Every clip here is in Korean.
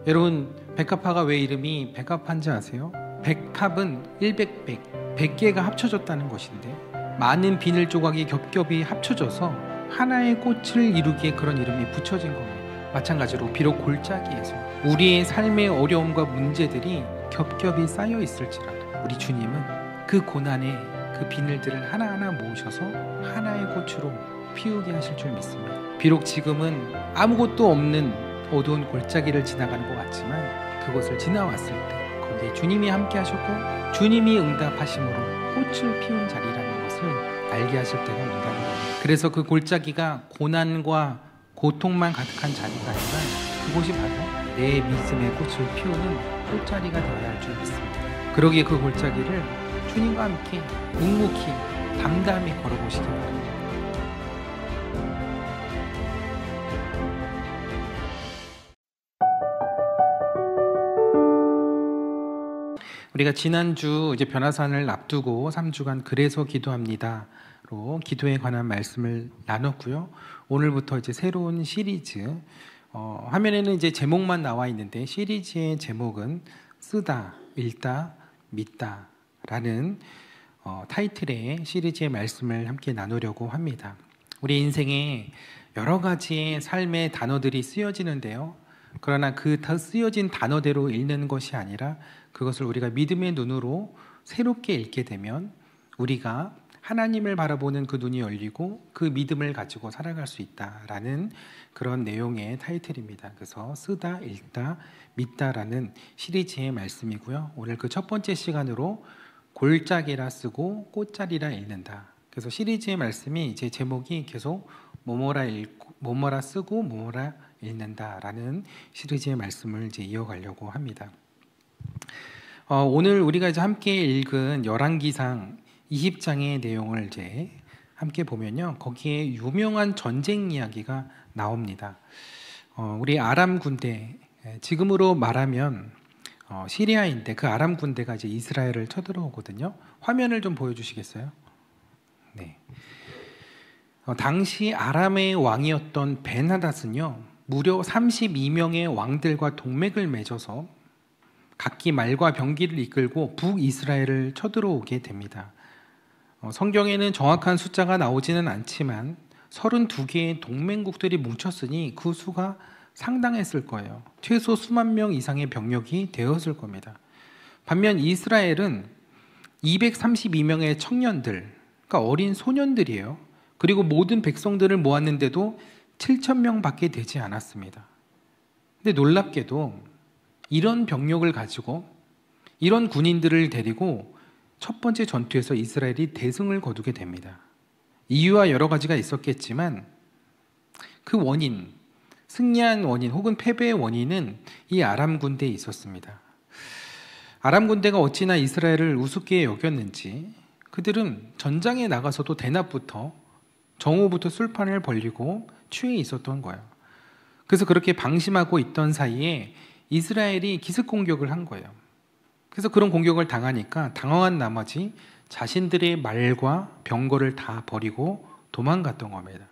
여러분, 백합화가 왜 이름이 백합화인지 아세요? 백합은 100개가 합쳐졌다는 것인데, 많은 비늘 조각이 겹겹이 합쳐져서 하나의 꽃을 이루기에 그런 이름이 붙여진 겁니다. 마찬가지로 비록 골짜기에서 우리의 삶의 어려움과 문제들이 겹겹이 쌓여 있을지라도 우리 주님은 그 고난에 그 비늘들을 하나하나 모으셔서 하나의 꽃으로 피우게 하실 줄 믿습니다. 비록 지금은 아무것도 없는 어두운 골짜기를 지나가는 것 같지만, 그곳을 지나왔을 때 거기에 주님이 함께 하셨고 주님이 응답하심으로 꽃을 피운 자리라는 것을 알게 하실 때가 온다는 겁니다. 그래서 그 골짜기가 고난과 고통만 가득한 자리가 아니라 그곳이 바로 내 믿음의 꽃을 피우는 꽃자리가 되어야 할 줄 믿습니다. 그러기에 그 골짜기를 주님과 함께 묵묵히 담담히 걸어보시기 바랍니다. 우리가 지난주 이제 변화산을 앞두고 3주간 그래서 기도합니다로 기도에 관한 말씀을 나눴고요. 오늘부터 이제 새로운 시리즈, 화면에는 이제 제목만 나와 있는데 시리즈의 제목은 쓰다, 읽다, 믿다라는 타이틀의 시리즈의 말씀을 함께 나누려고 합니다. 우리 인생에 여러 가지의 삶의 단어들이 쓰여지는데요. 그러나 그 쓰여진 단어대로 읽는 것이 아니라 그것을 우리가 믿음의 눈으로 새롭게 읽게 되면 우리가 하나님을 바라보는 그 눈이 열리고 그 믿음을 가지고 살아갈 수 있다라는 그런 내용의 타이틀입니다. 그래서 쓰다, 읽다, 믿다라는 시리즈의 말씀이고요. 오늘 그 첫 번째 시간으로 골짜기라 쓰고 꽃자리라 읽는다. 그래서 시리즈의 말씀이 이제 제목이 계속 뭐뭐라 쓰고 뭐뭐라 읽는다라는 시리즈의 말씀을 이제 이어가려고 합니다. 오늘 우리가 이제 함께 읽은 열왕기상 20장의 내용을 이제 함께 보면요, 거기에 유명한 전쟁 이야기가 나옵니다. 우리 아람 군대, 지금으로 말하면 시리아인데 그 아람 군대가 이제 이스라엘을 쳐들어오거든요. 화면을 좀 보여주시겠어요? 네. 당시 아람의 왕이었던 벤하닷은요, 무려 32명의 왕들과 동맹을 맺어서 각기 말과 병기를 이끌고 북이스라엘을 쳐들어오게 됩니다. 성경에는 정확한 숫자가 나오지는 않지만 32개의 동맹국들이 뭉쳤으니 그 수가 상당했을 거예요. 최소 수만 명 이상의 병력이 되었을 겁니다. 반면 이스라엘은 232명의 청년들, 그러니까 어린 소년들이에요. 그리고 모든 백성들을 모았는데도 7,000명밖에 되지 않았습니다. 근데 놀랍게도 이런 병력을 가지고 이런 군인들을 데리고 첫 번째 전투에서 이스라엘이 대승을 거두게 됩니다. 이유와 여러 가지가 있었겠지만 그 원인, 승리한 원인 혹은 패배의 원인은 이 아람 군대에 있었습니다. 아람 군대가 어찌나 이스라엘을 우습게 여겼는지 그들은 전장에 나가서도 대낮부터 정오부터 술판을 벌리고 취해 있었던 거예요. 그래서 그렇게 방심하고 있던 사이에 이스라엘이 기습 공격을 한 거예요. 그래서 그런 공격을 당하니까 당황한 나머지 자신들의 말과 병거를 다 버리고 도망갔던 겁니다.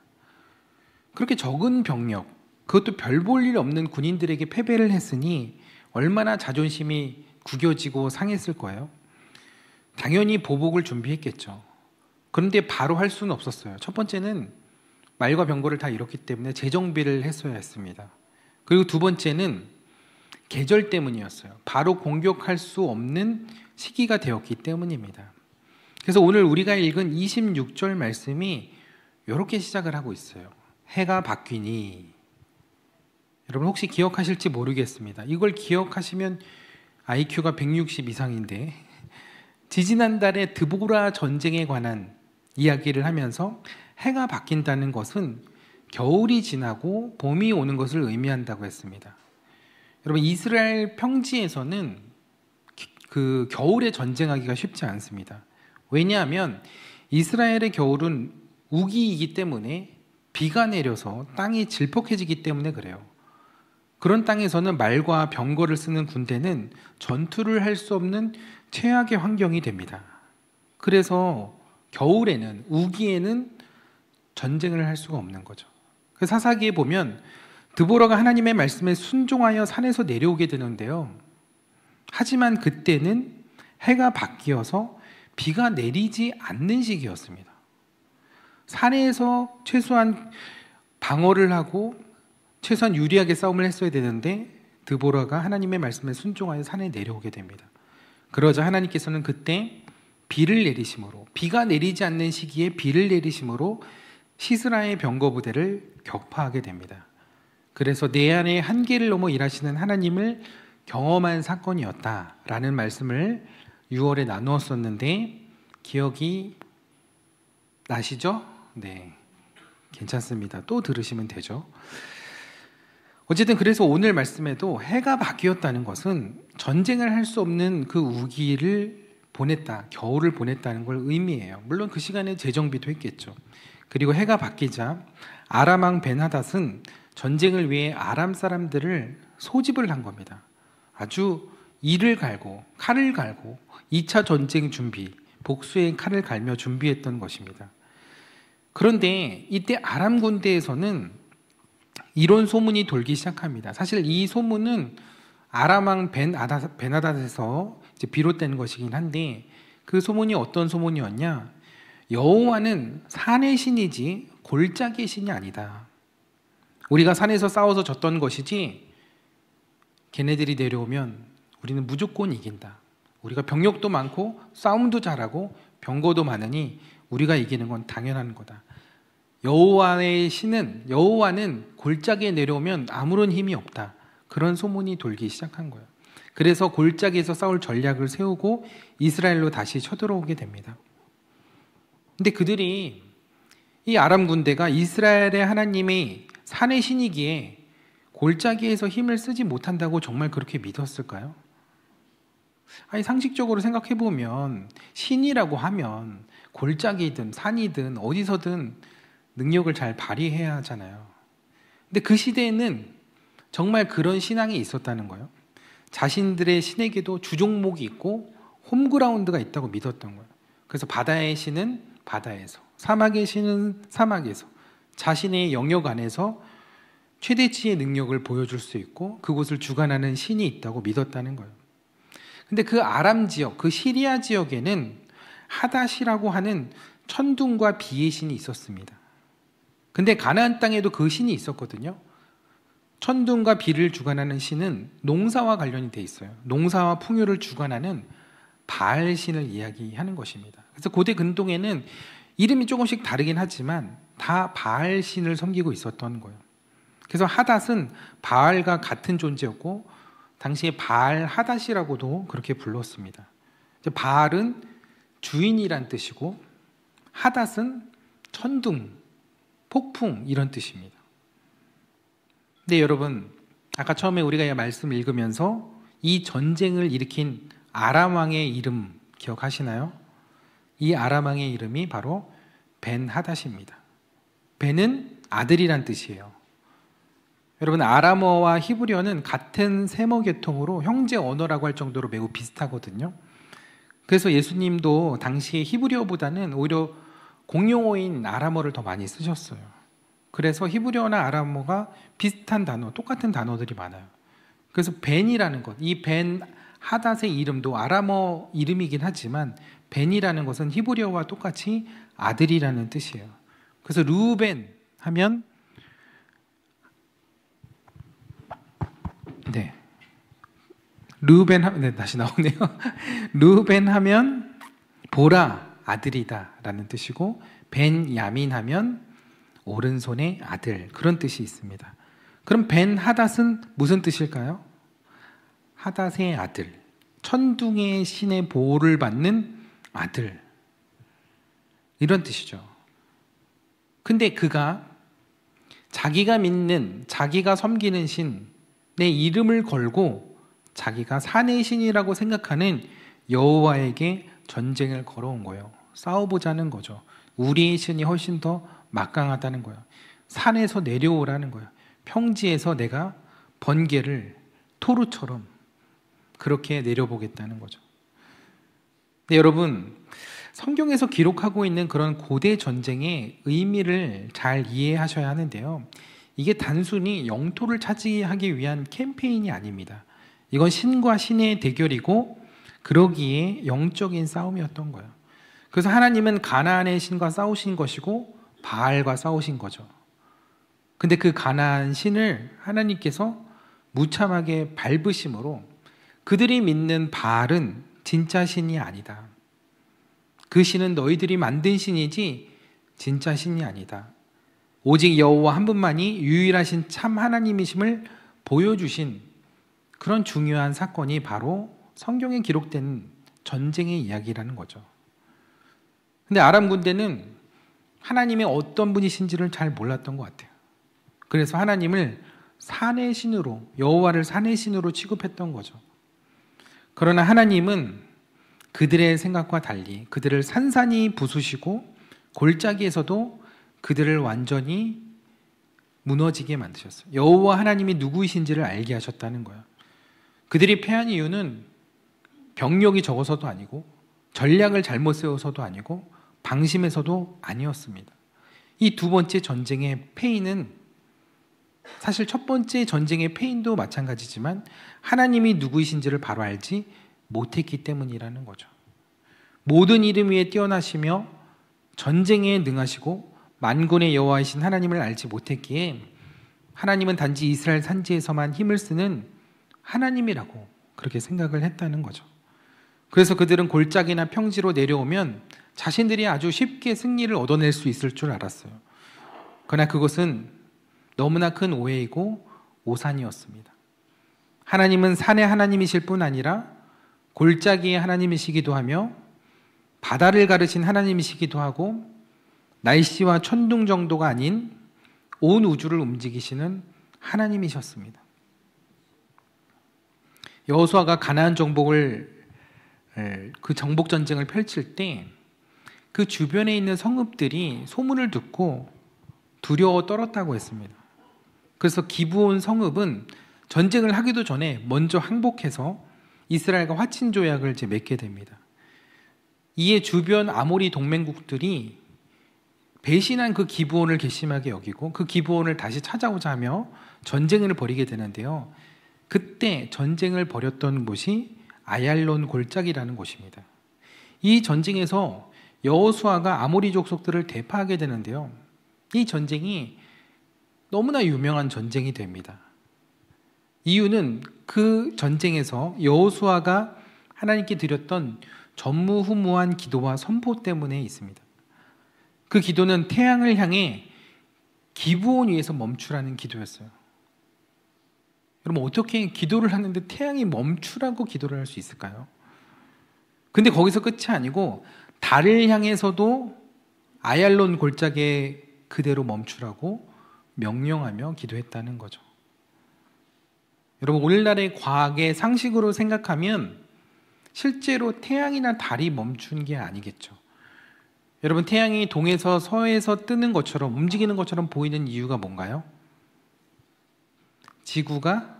그렇게 적은 병력, 그것도 별 볼 일 없는 군인들에게 패배를 했으니 얼마나 자존심이 구겨지고 상했을 거예요. 당연히 보복을 준비했겠죠. 그런데 바로 할 수는 없었어요. 첫 번째는 말과 병거를 다 잃었기 때문에 재정비를 했어야 했습니다. 그리고 두 번째는 계절 때문이었어요. 바로 공격할 수 없는 시기가 되었기 때문입니다. 그래서 오늘 우리가 읽은 26절 말씀이 이렇게 시작을 하고 있어요. 해가 바뀌니. 여러분 혹시 기억하실지 모르겠습니다. 이걸 기억하시면 IQ가 160 이상인데, 지지난달에 드보라 전쟁에 관한 이야기를 하면서 해가 바뀐다는 것은 겨울이 지나고 봄이 오는 것을 의미한다고 했습니다. 여러분, 이스라엘 평지에서는 그 겨울에 전쟁하기가 쉽지 않습니다. 왜냐하면 이스라엘의 겨울은 우기이기 때문에 비가 내려서 땅이 질퍽해지기 때문에 그래요. 그런 땅에서는 말과 병거를 쓰는 군대는 전투를 할 수 없는 최악의 환경이 됩니다. 그래서 겨울에는, 우기에는 전쟁을 할 수가 없는 거죠. 그래서 사사기에 보면 드보라가 하나님의 말씀에 순종하여 산에서 내려오게 되는데요. 하지만 그때는 해가 바뀌어서 비가 내리지 않는 시기였습니다. 산에서 최소한 방어를 하고 최소한 유리하게 싸움을 했어야 되는데 드보라가 하나님의 말씀에 순종하여 산에 내려오게 됩니다. 그러자 하나님께서는 그때 비를 내리심으로, 비가 내리지 않는 시기에 비를 내리심으로 시스라의 병거 부대를 격파하게 됩니다. 그래서 내 안의 한계를 넘어 일하시는 하나님을 경험한 사건이었다라는 말씀을 6월에 나누었었는데 기억이 나시죠? 네, 괜찮습니다. 또 들으시면 되죠. 어쨌든 그래서 오늘 말씀에도 해가 바뀌었다는 것은 전쟁을 할 수 없는 그 우기를 보냈다, 겨울을 보냈다는 걸 의미해요. 물론 그 시간에 재정비도 했겠죠. 그리고 해가 바뀌자 아람 왕 벤하닷은 전쟁을 위해 아람 사람들을 소집을 한 겁니다. 아주 이를 갈고 칼을 갈고 2차 전쟁 준비, 복수의 칼을 갈며 준비했던 것입니다. 그런데 이때 아람 군대에서는 이런 소문이 돌기 시작합니다. 사실 이 소문은 아람 왕 벤하닷에서 비롯된 것이긴 한데 그 소문이 어떤 소문이었냐? 여호와는 산의 신이지 골짜기의 신이 아니다. 우리가 산에서 싸워서 졌던 것이지 걔네들이 내려오면 우리는 무조건 이긴다. 우리가 병력도 많고 싸움도 잘하고 병거도 많으니 우리가 이기는 건 당연한 거다. 여호와의 신은, 여호와는 골짜기에 내려오면 아무런 힘이 없다. 그런 소문이 돌기 시작한 거예요. 그래서 골짜기에서 싸울 전략을 세우고 이스라엘로 다시 쳐들어오게 됩니다. 근데 그들이, 이 아람 군대가 이스라엘의 하나님이 산의 신이기에 골짜기에서 힘을 쓰지 못한다고 정말 그렇게 믿었을까요? 아니, 상식적으로 생각해 보면 신이라고 하면 골짜기든 산이든 어디서든 능력을 잘 발휘해야 하잖아요. 근데 그 시대에는 정말 그런 신앙이 있었다는 거예요. 자신들의 신에게도 주종목이 있고 홈그라운드가 있다고 믿었던 거예요. 그래서 바다의 신은 바다에서, 사막의 신은 사막에서, 자신의 영역 안에서 최대치의 능력을 보여줄 수 있고 그곳을 주관하는 신이 있다고 믿었다는 거예요. 근데 그 아람 지역, 그 시리아 지역에는 하닷이라고 하는 천둥과 비의 신이 있었습니다. 근데 가나안 땅에도 그 신이 있었거든요. 천둥과 비를 주관하는 신은 농사와 관련이 돼 있어요. 농사와 풍요를 주관하는 바알 신을 이야기하는 것입니다. 그래서 고대 근동에는 이름이 조금씩 다르긴 하지만 다 바알 신을 섬기고 있었던 거예요. 그래서 하닷은 바알과 같은 존재였고 당시에 바알 하닷이라고도 그렇게 불렀습니다. 바알은 주인이란 뜻이고 하닷은 천둥, 폭풍 이런 뜻입니다. 근데 여러분, 아까 처음에 우리가 이 말씀을 읽으면서 이 전쟁을 일으킨 아람 왕의 이름 기억하시나요? 이 아람 왕의 이름이 바로 벤하닷입니다. 벤은 아들이란 뜻이에요. 여러분, 아람어와 히브리어는 같은 세모 계통으로 형제 언어라고 할 정도로 매우 비슷하거든요. 그래서 예수님도 당시에 히브리어보다는 오히려 공용어인 아람어를 더 많이 쓰셨어요. 그래서 히브리어나 아람어가 비슷한 단어, 똑같은 단어들이 많아요. 그래서 벤이라는 것, 이 벤 하닷의 이름도 아람어 이름이긴 하지만 벤이라는 것은 히브리어와 똑같이 아들이라는 뜻이에요. 그래서 르우벤 하면 다시 나오네요. 르우벤 하면 보라, 아들이다 라는 뜻이고 벤야민 하면 오른손의 아들, 그런 뜻이 있습니다. 그럼 벤하닷은 무슨 뜻일까요? 하닷의 아들, 천둥의 신의 보호를 받는 아들, 이런 뜻이죠. 근데 그가 자기가 믿는, 자기가 섬기는 신의 이름을 걸고 자기가 산의 신이라고 생각하는 여호와에게 전쟁을 걸어온 거예요. 싸워보자는 거죠. 우리의 신이 훨씬 더 막강하다는 거예요. 산에서 내려오라는 거예요. 평지에서 내가 번개를 토르처럼 그렇게 내려보겠다는 거죠. 근데 여러분, 성경에서 기록하고 있는 그런 고대 전쟁의 의미를 잘 이해하셔야 하는데요. 이게 단순히 영토를 차지하기 위한 캠페인이 아닙니다. 이건 신과 신의 대결이고 그러기에 영적인 싸움이었던 거예요. 그래서 하나님은 가나안의 신과 싸우신 것이고 바알과 싸우신 거죠. 근데 그 가나안 신을 하나님께서 무참하게 밟으심으로 그들이 믿는 바알은 진짜 신이 아니다. 그 신은 너희들이 만든 신이지 진짜 신이 아니다. 오직 여호와 한 분만이 유일하신 참 하나님이심을 보여주신 그런 중요한 사건이 바로 성경에 기록된 전쟁의 이야기라는 거죠. 근데 아람 군대는 하나님의 어떤 분이신지를 잘 몰랐던 것 같아요. 그래서 하나님을 산의 신으로, 여호와를 산의 신으로 취급했던 거죠. 그러나 하나님은 그들의 생각과 달리 그들을 산산이 부수시고 골짜기에서도 그들을 완전히 무너지게 만드셨어요. 여호와 하나님이 누구이신지를 알게 하셨다는 거예요. 그들이 패한 이유는 병력이 적어서도 아니고 전략을 잘못 세워서도 아니고 방심해서도 아니었습니다. 이 두 번째 전쟁의 패인은 사실 첫 번째 전쟁의 패인도 마찬가지지만 하나님이 누구이신지를 바로 알지 못했기 때문이라는 거죠. 모든 이름 위에 뛰어나시며 전쟁에 능하시고 만군의 여호와이신 하나님을 알지 못했기에 하나님은 단지 이스라엘 산지에서만 힘을 쓰는 하나님이라고 그렇게 생각을 했다는 거죠. 그래서 그들은 골짜기나 평지로 내려오면 자신들이 아주 쉽게 승리를 얻어낼 수 있을 줄 알았어요. 그러나 그것은 너무나 큰 오해이고 오산이었습니다. 하나님은 산의 하나님이실 뿐 아니라 골짜기의 하나님이시기도 하며 바다를 가르신 하나님이시기도 하고 날씨와 천둥 정도가 아닌 온 우주를 움직이시는 하나님이셨습니다. 여호수아가 가나안 정복을 그 정복 전쟁을 펼칠 때 그 주변에 있는 성읍들이 소문을 듣고 두려워 떨었다고 했습니다. 그래서 기브온 성읍은 전쟁을 하기도 전에 먼저 항복해서 이스라엘과 화친 조약을 이제 맺게 됩니다. 이에 주변 아모리 동맹국들이 배신한 그 기브온을 괘씸하게 여기고 그 기브온을 다시 찾아오자 하며 전쟁을 벌이게 되는데요. 그때 전쟁을 벌였던 곳이 아얄론 골짜기라는 곳입니다. 이 전쟁에서 여호수아가 아모리 족속들을 대파하게 되는데요. 이 전쟁이 너무나 유명한 전쟁이 됩니다. 이유는 그 전쟁에서 여호수아가 하나님께 드렸던 전무후무한 기도와 선포 때문에 있습니다. 그 기도는 태양을 향해 기브온 위에서 멈추라는 기도였어요. 여러분, 어떻게 기도를 하는데 태양이 멈추라고 기도를 할 수 있을까요? 근데 거기서 끝이 아니고 달을 향해서도 아얄론 골짜기에 그대로 멈추라고 명령하며 기도했다는 거죠. 여러분, 오늘날의 과학의 상식으로 생각하면 실제로 태양이나 달이 멈춘 게 아니겠죠. 여러분, 태양이 동에서 서에서 뜨는 것처럼 움직이는 것처럼 보이는 이유가 뭔가요? 지구가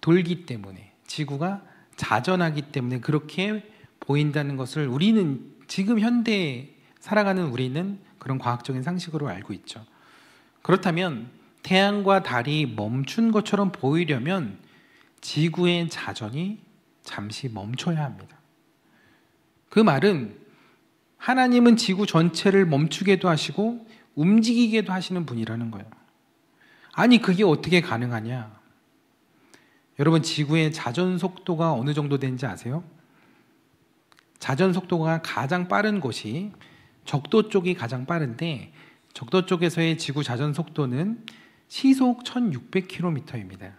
돌기 때문에, 지구가 자전하기 때문에 그렇게 보인다는 것을 우리는 지금 현대에 살아가는 우리는 그런 과학적인 상식으로 알고 있죠. 그렇다면 태양과 달이 멈춘 것처럼 보이려면 지구의 자전이 잠시 멈춰야 합니다. 그 말은 하나님은 지구 전체를 멈추게도 하시고 움직이게도 하시는 분이라는 거예요. 아니, 그게 어떻게 가능하냐? 여러분, 지구의 자전 속도가 어느 정도 되는지 아세요? 자전 속도가 가장 빠른 곳이 적도 쪽이 가장 빠른데 적도 쪽에서의 지구 자전 속도는 시속 1600km입니다.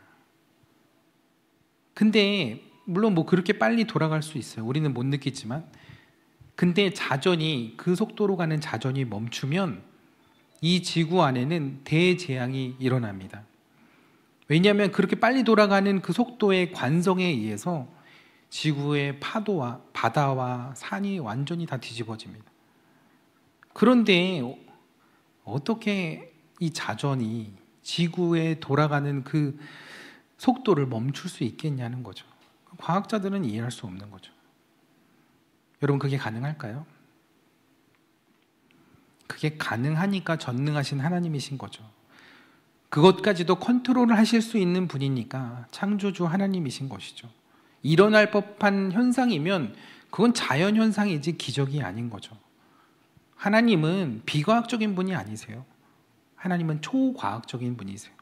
근데 물론 뭐 그렇게 빨리 돌아갈 수 있어요. 우리는 못 느끼지만. 근데 자전이, 그 속도로 가는 자전이 멈추면 이 지구 안에는 대재앙이 일어납니다. 왜냐하면 그렇게 빨리 돌아가는 그 속도의 관성에 의해서 지구의 파도와 바다와 산이 완전히 다 뒤집어집니다. 그런데 어떻게 이 자전이 지구에 돌아가는 그 속도를 멈출 수 있겠냐는 거죠. 과학자들은 이해할 수 없는 거죠. 여러분, 그게 가능할까요? 그게 가능하니까 전능하신 하나님이신 거죠. 그것까지도 컨트롤을 하실 수 있는 분이니까 창조주 하나님이신 것이죠. 일어날 법한 현상이면 그건 자연현상이지 기적이 아닌 거죠. 하나님은 비과학적인 분이 아니세요. 하나님은 초과학적인 분이세요.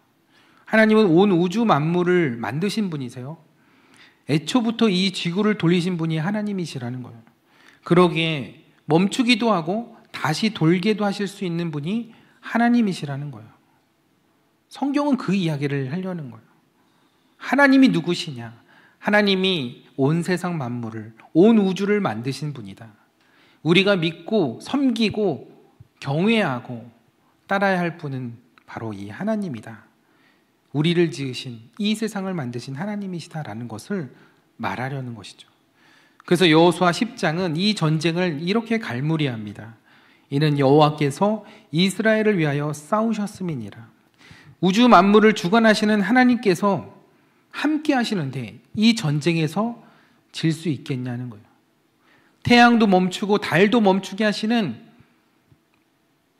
하나님은 온 우주 만물을 만드신 분이세요. 애초부터 이 지구를 돌리신 분이 하나님이시라는 거예요. 그러기에 멈추기도 하고 다시 돌게도 하실 수 있는 분이 하나님이시라는 거예요. 성경은 그 이야기를 하려는 거예요. 하나님이 누구시냐? 하나님이 온 세상 만물을, 온 우주를 만드신 분이다. 우리가 믿고 섬기고 경외하고 따라야 할 분은 바로 이 하나님이다. 우리를 지으신, 이 세상을 만드신 하나님이시다라는 것을 말하려는 것이죠. 그래서 여호수아 10장은 이 전쟁을 이렇게 갈무리합니다. 이는 여호와께서 이스라엘을 위하여 싸우셨음이니라. 우주 만물을 주관하시는 하나님께서 함께 하시는데 이 전쟁에서 질 수 있겠냐는 거예요. 태양도 멈추고 달도 멈추게 하시는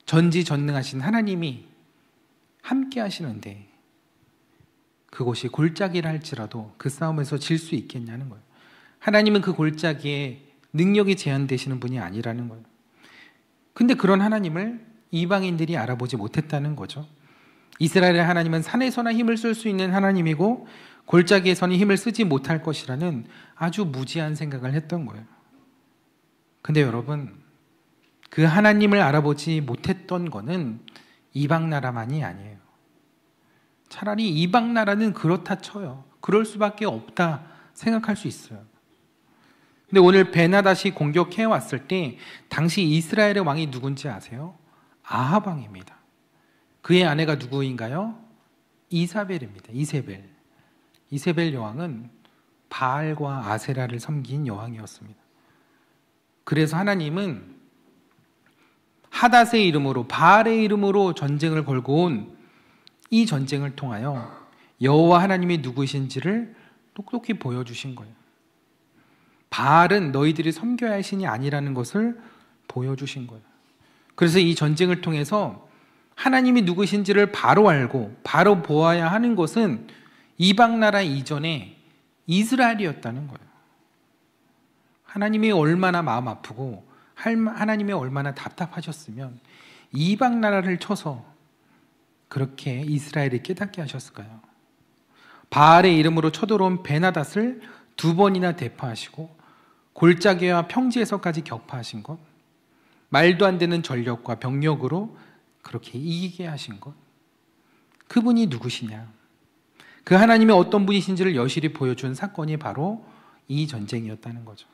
전지전능하신 하나님이 함께 하시는데 그곳이 골짜기라 할지라도 그 싸움에서 질 수 있겠냐는 거예요. 하나님은 그 골짜기에 능력이 제한되시는 분이 아니라는 거예요. 근데 그런 하나님을 이방인들이 알아보지 못했다는 거죠. 이스라엘의 하나님은 산에서나 힘을 쓸 수 있는 하나님이고 골짜기에서는 힘을 쓰지 못할 것이라는 아주 무지한 생각을 했던 거예요. 근데 여러분, 그 하나님을 알아보지 못했던 거는 이방 나라만이 아니에요. 차라리 이방 나라는 그렇다 쳐요. 그럴 수밖에 없다 생각할 수 있어요. 근데 오늘 베나닷이 공격해 왔을 때 당시 이스라엘의 왕이 누군지 아세요? 아합 왕입니다. 그의 아내가 누구인가요? 이사벨입니다. 이세벨 여왕은 바알과 아세라를 섬긴 여왕이었습니다. 그래서 하나님은 하닷의 이름으로, 바알의 이름으로 전쟁을 걸고 온 이 전쟁을 통하여 여호와 하나님이 누구신지를 똑똑히 보여주신 거예요. 바알은 너희들이 섬겨야 할 신이 아니라는 것을 보여주신 거예요. 그래서 이 전쟁을 통해서 하나님이 누구신지를 바로 알고 바로 보아야 하는 것은 이방 나라 이전에 이스라엘이었다는 거예요. 하나님이 얼마나 마음 아프고 하나님이 얼마나 답답하셨으면 이방 나라를 쳐서 그렇게 이스라엘이 깨닫게 하셨을까요? 바알의 이름으로 쳐들어온 베나닷을 2번이나 대파하시고 골짜기와 평지에서까지 격파하신 것, 말도 안 되는 전력과 병력으로 그렇게 이기게 하신 것, 그분이 누구시냐? 그 하나님이 어떤 분이신지를 여실히 보여준 사건이 바로 이 전쟁이었다는 거죠.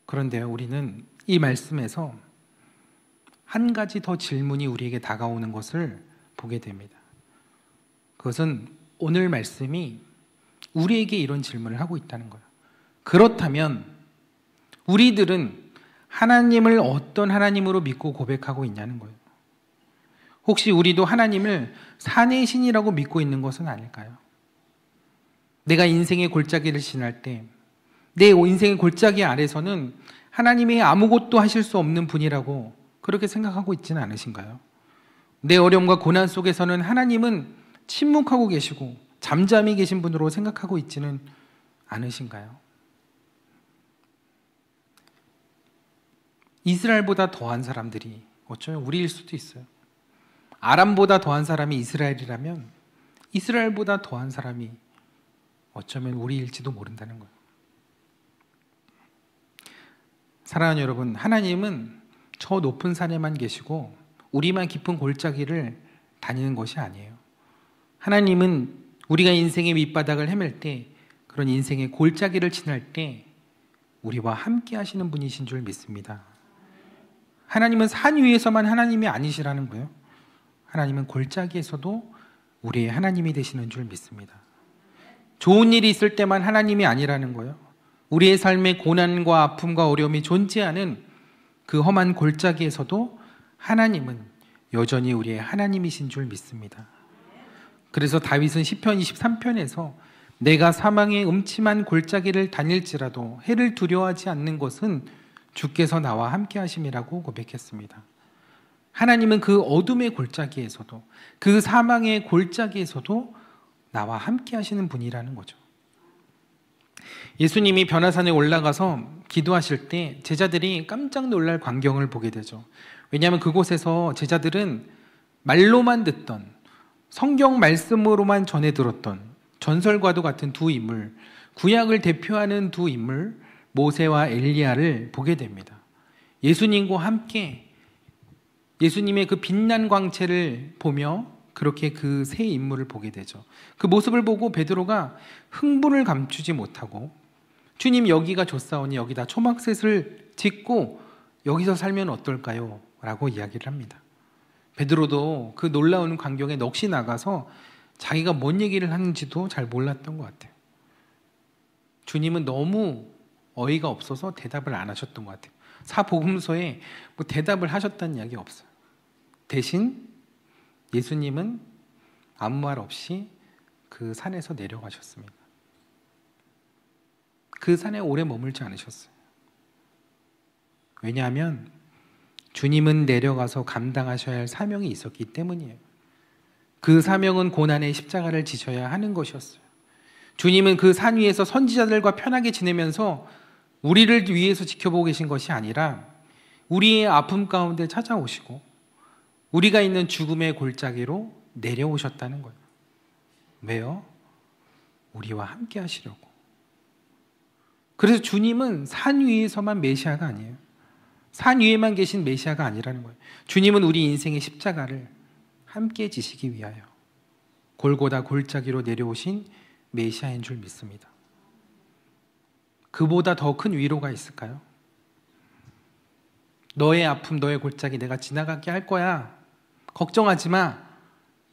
그런데 우리는 이 말씀에서 한 가지 더 질문이 우리에게 다가오는 것을 보게 됩니다. 그것은 오늘 말씀이 우리에게 이런 질문을 하고 있다는 거예요. 그렇다면 우리들은 하나님을 어떤 하나님으로 믿고 고백하고 있냐는 거예요. 혹시 우리도 하나님을 산의 신이라고 믿고 있는 것은 아닐까요? 내가 인생의 골짜기를 지날 때 내 인생의 골짜기 아래서는 하나님이 아무것도 하실 수 없는 분이라고 그렇게 생각하고 있지는 않으신가요? 내 어려움과 고난 속에서는 하나님은 침묵하고 계시고 잠잠히 계신 분으로 생각하고 있지는 않으신가요? 이스라엘보다 더한 사람들이 어쩌면 우리일 수도 있어요. 아람보다 더한 사람이 이스라엘이라면 이스라엘보다 더한 사람이 어쩌면 우리일지도 모른다는 거예요. 사랑하는 여러분, 하나님은 저 높은 산에만 계시고 우리만 깊은 골짜기를 다니는 것이 아니에요. 하나님은 우리가 인생의 밑바닥을 헤맬 때, 그런 인생의 골짜기를 지날 때 우리와 함께 하시는 분이신 줄 믿습니다. 하나님은 산 위에서만 하나님이 아니시라는 거예요. 하나님은 골짜기에서도 우리의 하나님이 되시는 줄 믿습니다. 좋은 일이 있을 때만 하나님이 아니라는 거예요. 우리의 삶에 고난과 아픔과 어려움이 존재하는 그 험한 골짜기에서도 하나님은 여전히 우리의 하나님이신 줄 믿습니다. 그래서 다윗은 시편 23편에서 내가 사망의 음침한 골짜기를 다닐지라도 해를 두려워하지 않는 것은 주께서 나와 함께 하심이라고 고백했습니다. 하나님은 그 어둠의 골짜기에서도, 그 사망의 골짜기에서도 나와 함께 하시는 분이라는 거죠. 예수님이 변화산에 올라가서 기도하실 때 제자들이 깜짝 놀랄 광경을 보게 되죠. 왜냐하면 그곳에서 제자들은 말로만 듣던, 성경 말씀으로만 전해 들었던 전설과도 같은 두 인물, 구약을 대표하는 두 인물 모세와 엘리야를 보게 됩니다. 예수님과 함께 예수님의 그 빛난 광채를 보며 그렇게 그 세 인물을 보게 되죠. 그 모습을 보고 베드로가 흥분을 감추지 못하고 주님, 여기가 좋사오니 여기다 초막셋을 짓고 여기서 살면 어떨까요? 라고 이야기를 합니다. 베드로도 그 놀라운 광경에 넋이 나가서 자기가 뭔 얘기를 하는지도 잘 몰랐던 것 같아요. 주님은 너무 어이가 없어서 대답을 안 하셨던 것 같아요. 사복음서에 뭐 대답을 하셨다는 이야기 없어요. 대신 예수님은 아무 말 없이 그 산에서 내려가셨습니다. 그 산에 오래 머물지 않으셨어요. 왜냐하면 주님은 내려가서 감당하셔야 할 사명이 있었기 때문이에요. 그 사명은 고난의 십자가를 지셔야 하는 것이었어요. 주님은 그 산 위에서 선지자들과 편하게 지내면서 우리를 위해서 지켜보고 계신 것이 아니라 우리의 아픔 가운데 찾아오시고 우리가 있는 죽음의 골짜기로 내려오셨다는 거예요. 왜요? 우리와 함께 하시려고. 그래서 주님은 산 위에서만 메시아가 아니에요. 산 위에만 계신 메시아가 아니라는 거예요. 주님은 우리 인생의 십자가를 함께 지시기 위하여 골고다 골짜기로 내려오신 메시아인 줄 믿습니다. 그보다 더 큰 위로가 있을까요? 너의 아픔, 너의 골짜기 내가 지나가게 할 거야. 걱정하지 마.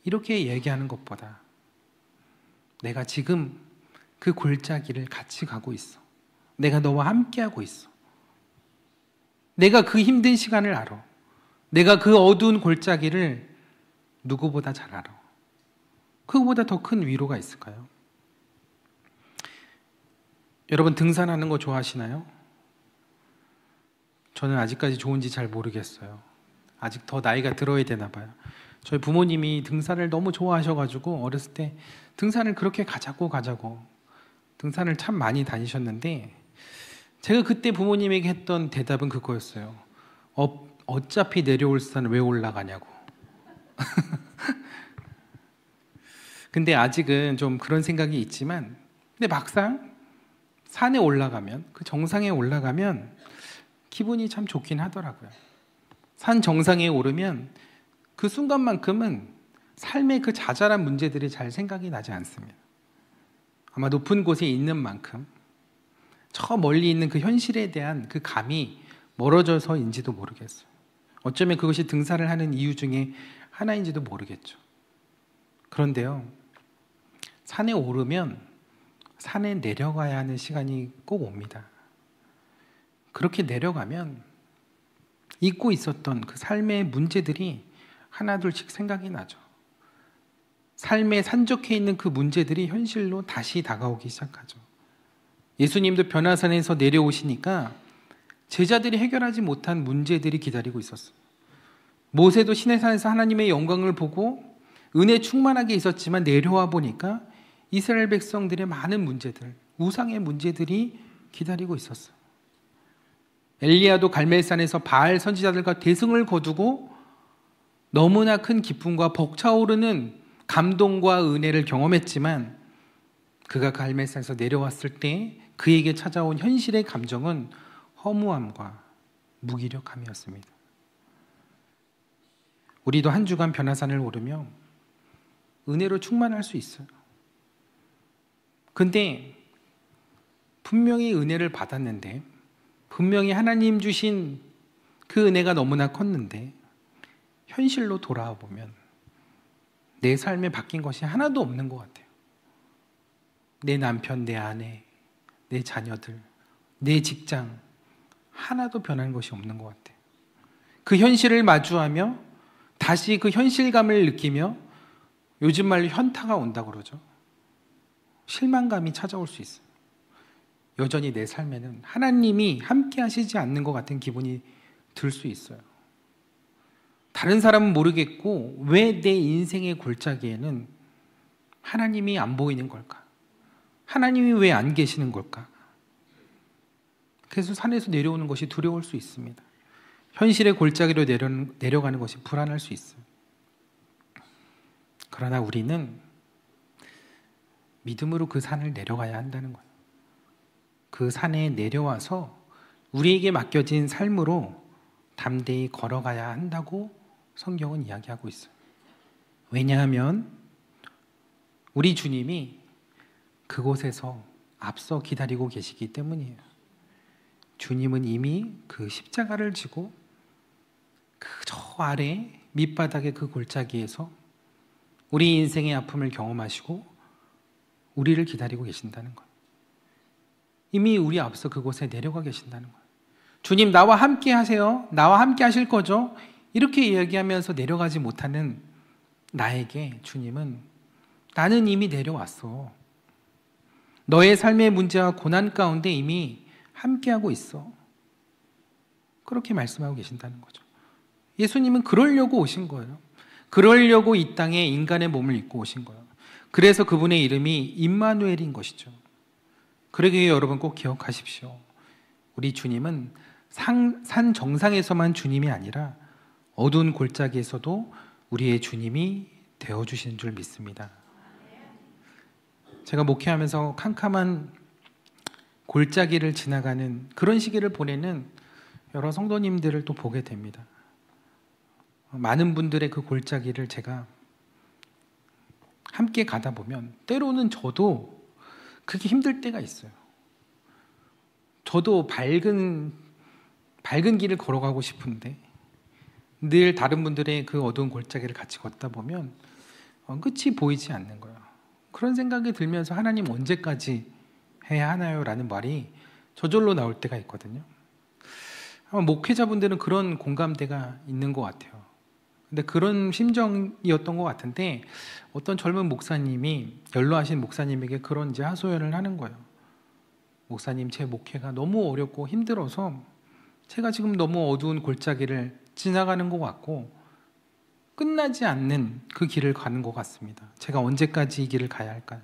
이렇게 얘기하는 것보다 내가 지금 그 골짜기를 같이 가고 있어. 내가 너와 함께하고 있어. 내가 그 힘든 시간을 알아. 내가 그 어두운 골짜기를 누구보다 잘 알아. 그거보다 더 큰 위로가 있을까요? 여러분 등산하는 거 좋아하시나요? 저는 아직까지 좋은지 잘 모르겠어요. 아직 더 나이가 들어야 되나 봐요. 저희 부모님이 등산을 너무 좋아하셔가지고 어렸을 때 등산을 그렇게 가자고 등산을 참 많이 다니셨는데 제가 그때 부모님에게 했던 대답은 그거였어요. 어차피 내려올 산 왜 올라가냐고. 근데 아직은 좀 그런 생각이 있지만 근데 막상 산에 올라가면 그 정상에 올라가면 기분이 참 좋긴 하더라고요. 산 정상에 오르면 그 순간만큼은 삶의 그 자잘한 문제들이 잘 생각이 나지 않습니다. 아마 높은 곳에 있는 만큼 저 멀리 있는 그 현실에 대한 그 감이 멀어져서인지도 모르겠어요. 어쩌면 그것이 등산을 하는 이유 중에 하나인지도 모르겠죠. 그런데요, 산에 오르면 산에 내려가야 하는 시간이 꼭 옵니다. 그렇게 내려가면 잊고 있었던 그 삶의 문제들이 하나둘씩 생각이 나죠. 삶에 산적해 있는 그 문제들이 현실로 다시 다가오기 시작하죠. 예수님도 변화산에서 내려오시니까 제자들이 해결하지 못한 문제들이 기다리고 있었어요. 모세도 시내산에서 하나님의 영광을 보고 은혜 충만하게 있었지만 내려와 보니까 이스라엘 백성들의 많은 문제들, 우상의 문제들이 기다리고 있었어요. 엘리야도 갈멜산에서 바알 선지자들과 대승을 거두고 너무나 큰 기쁨과 벅차오르는 감동과 은혜를 경험했지만 그가 갈멜산에서 내려왔을 때 그에게 찾아온 현실의 감정은 허무함과 무기력함이었습니다. 우리도 한 주간 변화산을 오르며 은혜로 충만할 수 있어요. 근데 분명히 은혜를 받았는데 분명히 하나님 주신 그 은혜가 너무나 컸는데 현실로 돌아와 보면 내 삶에 바뀐 것이 하나도 없는 것 같아요. 내 남편, 내 아내, 내 자녀들, 내 직장 하나도 변한 것이 없는 것 같아요. 그 현실을 마주하며 다시 그 현실감을 느끼며 요즘 말로 현타가 온다고 그러죠. 실망감이 찾아올 수 있어요. 여전히 내 삶에는 하나님이 함께 하시지 않는 것 같은 기분이 들 수 있어요. 다른 사람은 모르겠고 왜 내 인생의 골짜기에는 하나님이 안 보이는 걸까? 하나님이 왜 안 계시는 걸까? 그래서 산에서 내려오는 것이 두려울 수 있습니다. 현실의 골짜기로 내려가는 것이 불안할 수 있어요. 그러나 우리는 믿음으로 그 산을 내려가야 한다는 거예요. 그 산에 내려와서 우리에게 맡겨진 삶으로 담대히 걸어가야 한다고 성경은 이야기하고 있어요. 왜냐하면 우리 주님이 그곳에서 앞서 기다리고 계시기 때문이에요. 주님은 이미 그 십자가를 지고 그 저 아래 밑바닥의 그 골짜기에서 우리 인생의 아픔을 경험하시고 우리를 기다리고 계신다는 거예요. 이미 우리 앞서 그곳에 내려가 계신다는 거예요. 주님, 나와 함께 하세요. 나와 함께 하실 거죠? 이렇게 이야기하면서 내려가지 못하는 나에게 주님은 나는 이미 내려왔어. 너의 삶의 문제와 고난 가운데 이미 함께하고 있어. 그렇게 말씀하고 계신다는 거죠. 예수님은 그러려고 오신 거예요. 그러려고 이 땅에 인간의 몸을 입고 오신 거예요. 그래서 그분의 이름이 임마누엘인 것이죠. 그러기에 여러분 꼭 기억하십시오. 우리 주님은 산 정상에서만 주님이 아니라 어두운 골짜기에서도 우리의 주님이 되어주시는 줄 믿습니다. 제가 목회하면서 캄캄한 골짜기를 지나가는 그런 시기를 보내는 여러 성도님들을 또 보게 됩니다. 많은 분들의 그 골짜기를 제가 함께 가다 보면 때로는 저도 그게 힘들 때가 있어요. 저도 밝은 길을 걸어가고 싶은데 늘 다른 분들의 그 어두운 골짜기를 같이 걷다 보면 끝이 보이지 않는 거예요. 그런 생각이 들면서 하나님 언제까지 해야 하나요? 라는 말이 저절로 나올 때가 있거든요. 아마 목회자분들은 그런 공감대가 있는 것 같아요. 근데 그런 심정이었던 것 같은데 어떤 젊은 목사님이 연로하신 목사님에게 그런 이제 하소연을 하는 거예요. 목사님, 제 목회가 너무 어렵고 힘들어서 제가 지금 너무 어두운 골짜기를 지나가는 것 같고 끝나지 않는 그 길을 가는 것 같습니다. 제가 언제까지 이 길을 가야 할까요?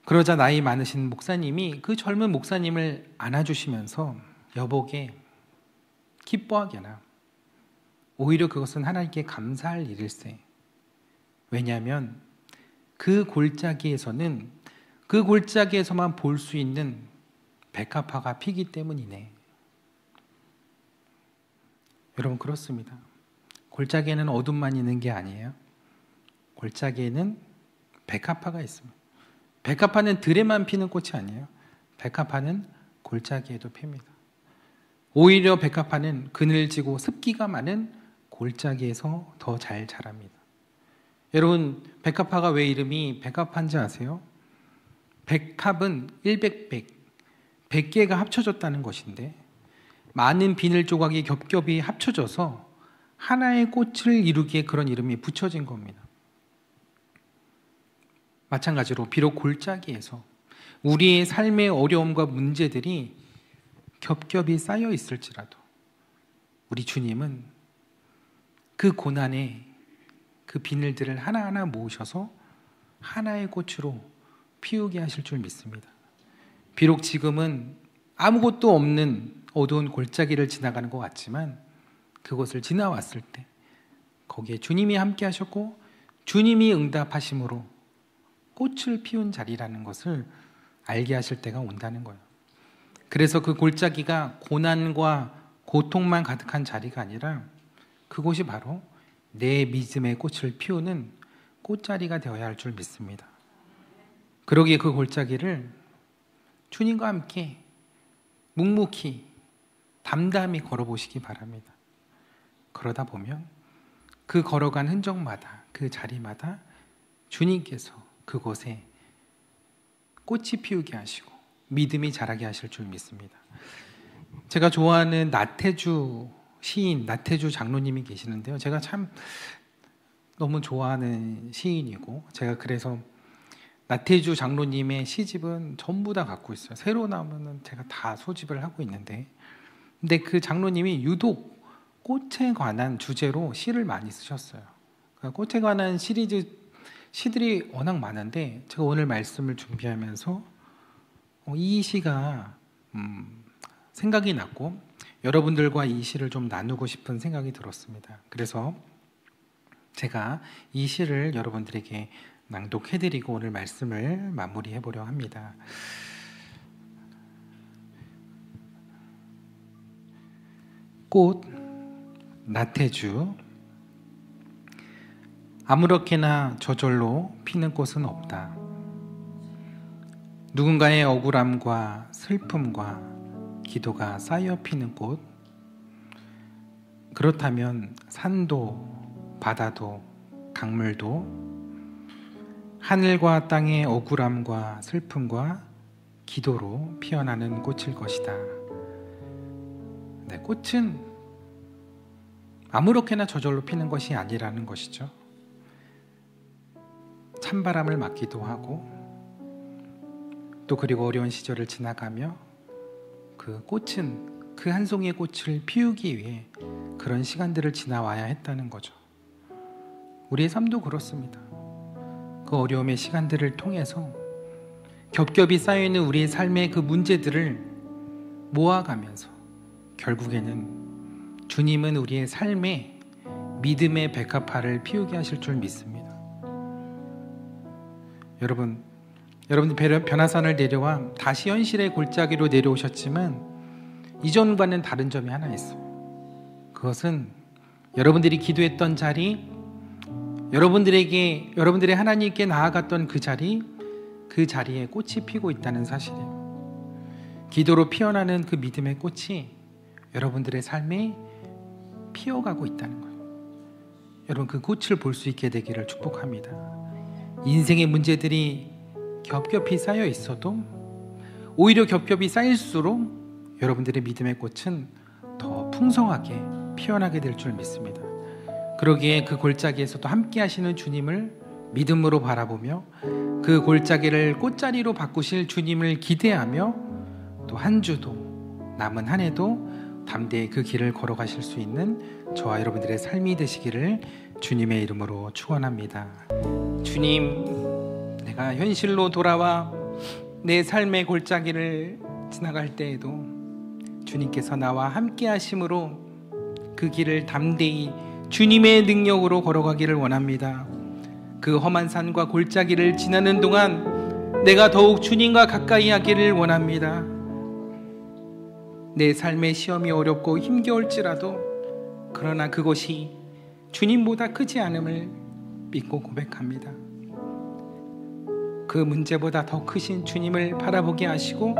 그러자 나이 많으신 목사님이 그 젊은 목사님을 안아주시면서 여보게 기뻐하게나 오히려 그것은 하나님께 감사할 일일세. 왜냐하면 그 골짜기에서는 그 골짜기에서만 볼 수 있는 백합화가 피기 때문이네. 여러분 그렇습니다. 골짜기에는 어둠만 있는 게 아니에요. 골짜기에는 백합화가 있습니다. 백합화는 들에만 피는 꽃이 아니에요. 백합화는 골짜기에도 핍니다. 오히려 백합화는 그늘지고 습기가 많은 골짜기에서 더 잘 자랍니다. 여러분 백합화가 왜 이름이 백합화인지 아세요? 백합은 100개가 합쳐졌다는 것인데 많은 비늘 조각이 겹겹이 합쳐져서 하나의 꽃을 이루기에 그런 이름이 붙여진 겁니다. 마찬가지로 비록 골짜기에서 우리의 삶의 어려움과 문제들이 겹겹이 쌓여 있을지라도 우리 주님은 그 고난에 그 비늘들을 하나하나 모으셔서 하나의 꽃으로 피우게 하실 줄 믿습니다. 비록 지금은 아무것도 없는 어두운 골짜기를 지나가는 것 같지만 그곳을 지나왔을 때 거기에 주님이 함께 하셨고 주님이 응답하심으로 꽃을 피운 자리라는 것을 알게 하실 때가 온다는 거예요. 그래서 그 골짜기가 고난과 고통만 가득한 자리가 아니라 그곳이 바로 내 믿음의 꽃을 피우는 꽃자리가 되어야 할 줄 믿습니다. 그러기에 그 골짜기를 주님과 함께 묵묵히 담담히 걸어보시기 바랍니다. 그러다 보면 그 걸어간 흔적마다 그 자리마다 주님께서 그곳에 꽃이 피우게 하시고 믿음이 자라게 하실 줄 믿습니다. 제가 좋아하는 나태주 시인, 나태주 장로님이 계시는데요. 제가 참 너무 좋아하는 시인이고 제가 그래서 나태주 장로님의 시집은 전부 다 갖고 있어요. 새로 나오면은 제가 다 소집을 하고 있는데 근데 그 장로님이 유독 꽃에 관한 주제로 시를 많이 쓰셨어요. 그러니까 꽃에 관한 시들이 워낙 많은데 제가 오늘 말씀을 준비하면서 이 시가 생각이 났고 여러분들과 이 시를 좀 나누고 싶은 생각이 들었습니다. 그래서 제가 이 시를 여러분들에게 낭독해드리고 오늘 말씀을 마무리해보려 합니다. 꽃, 나태주. 아무렇게나 저절로 피는 꽃은 없다. 누군가의 억울함과 슬픔과 기도가 쌓여 피는 꽃. 그렇다면 산도, 바다도, 강물도 하늘과 땅의 억울함과 슬픔과 기도로 피어나는 꽃일 것이다. 네, 꽃은 아무렇게나 저절로 피는 것이 아니라는 것이죠. 찬바람을 맞기도 하고 또 그리고 어려운 시절을 지나가며 그 꽃은 그 한 송이의 꽃을 피우기 위해 그런 시간들을 지나와야 했다는 거죠. 우리의 삶도 그렇습니다. 그 어려움의 시간들을 통해서 겹겹이 쌓여있는 우리의 삶의 그 문제들을 모아가면서 결국에는 주님은 우리의 삶에 믿음의 백합화를 피우게 하실 줄 믿습니다. 여러분들 변화산을 내려와 다시 현실의 골짜기로 내려오셨지만 이전과는 다른 점이 하나 있어요. 그것은 여러분들이 기도했던 자리, 여러분들의 하나님께 나아갔던 그 자리에 꽃이 피고 있다는 사실이에요. 기도로 피어나는 그 믿음의 꽃이 여러분들의 삶에 피어가고 있다는 거예요. 여러분 그 꽃을 볼 수 있게 되기를 축복합니다. 인생의 문제들이 겹겹이 쌓여 있어도 오히려 겹겹이 쌓일수록 여러분들의 믿음의 꽃은 더 풍성하게 피어나게 될 줄 믿습니다. 그러기에 그 골짜기에서도 함께 하시는 주님을 믿음으로 바라보며 그 골짜기를 꽃자리로 바꾸실 주님을 기대하며 또 한 주도 남은 한 해도 담대히 그 길을 걸어가실 수 있는 저와 여러분들의 삶이 되시기를 주님의 이름으로 축원합니다. 주님, 내가 현실로 돌아와 내 삶의 골짜기를 지나갈 때에도 주님께서 나와 함께 하심으로 그 길을 담대히 주님의 능력으로 걸어가기를 원합니다. 그 험한 산과 골짜기를 지나는 동안 내가 더욱 주님과 가까이 하기를 원합니다. 내 삶의 시험이 어렵고 힘겨울지라도 그러나 그것이 주님보다 크지 않음을 믿고 고백합니다. 그 문제보다 더 크신 주님을 바라보게 하시고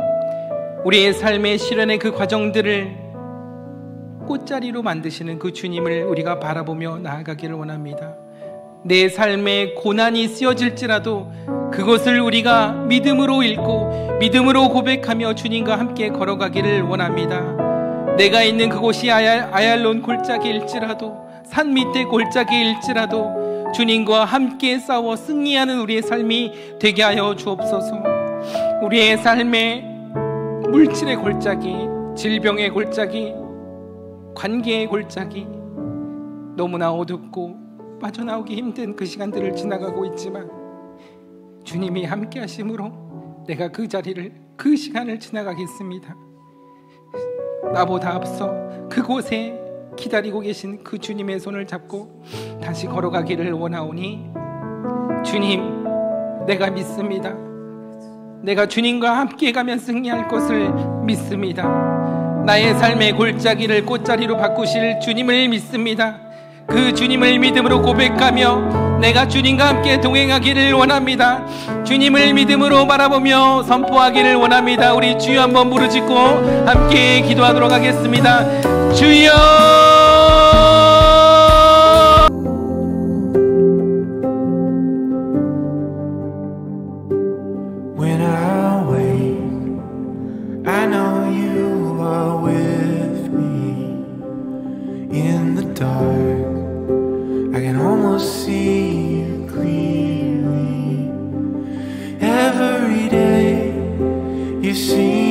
우리의 삶의 시련의 그 과정들을 꽃자리로 만드시는 그 주님을 우리가 바라보며 나아가기를 원합니다. 내 삶에 고난이 쓰여질지라도 그것을 우리가 믿음으로 읽고 믿음으로 고백하며 주님과 함께 걸어가기를 원합니다. 내가 있는 그곳이 아얄론 골짜기일지라도 산 밑의 골짜기일지라도 주님과 함께 싸워 승리하는 우리의 삶이 되게 하여 주옵소서. 우리의 삶에 물질의 골짜기, 질병의 골짜기, 관계의 골짜기, 너무나 어둡고 빠져나오기 힘든 그 시간들을 지나가고 있지만 주님이 함께 하심으로 내가 그 자리를, 그 시간을 지나가겠습니다. 나보다 앞서 그곳에 기다리고 계신 그 주님의 손을 잡고 다시 걸어가기를 원하오니 주님, 내가 믿습니다. 내가 주님과 함께 가면 승리할 것을 믿습니다. 나의 삶의 골짜기를 꽃자리로 바꾸실 주님을 믿습니다. 그 주님을 믿음으로 고백하며 내가 주님과 함께 동행하기를 원합니다. 주님을 믿음으로 바라보며 선포하기를 원합니다. 우리 주여 한번 부르짖고 함께 기도하도록 하겠습니다. 주여! You see